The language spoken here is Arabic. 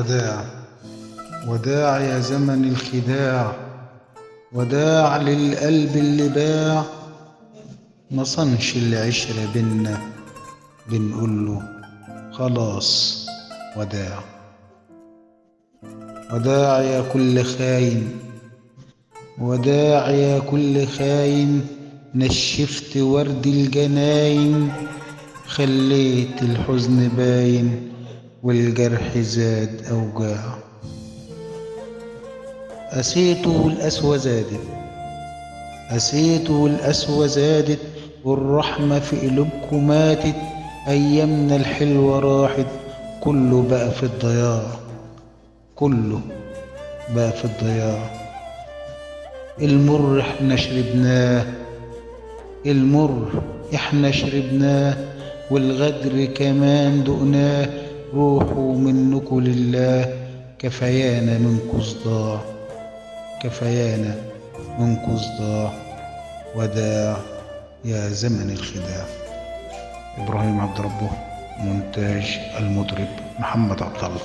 وداع. وداع يا زمن الخداع، وداع للقلب اللي باع. ما صنش العشرة بينا، بنقول له خلاص وداع. وداع يا كل خاين، وداع يا كل خاين، نشفت ورد الجناين، خليت الحزن باين والجرح زاد أوجاع. قسيت والقسوة زادت، قسيت والقسوة زادت، والرحمة في قلوبكم ماتت، أيامنا الحلوة راحت، كله بقى في الضياع، كله بقى في الضياع. المر احنا شربناه، المر احنا شربناه، والغدر كمان دقناه، روحوا منكم لله، كفيانا منكم صداع، كفيانا منكم صداع. وداع يا زمن الخداع. إبراهيم عبد ربه. مونتاج المطرب محمد عبد الله.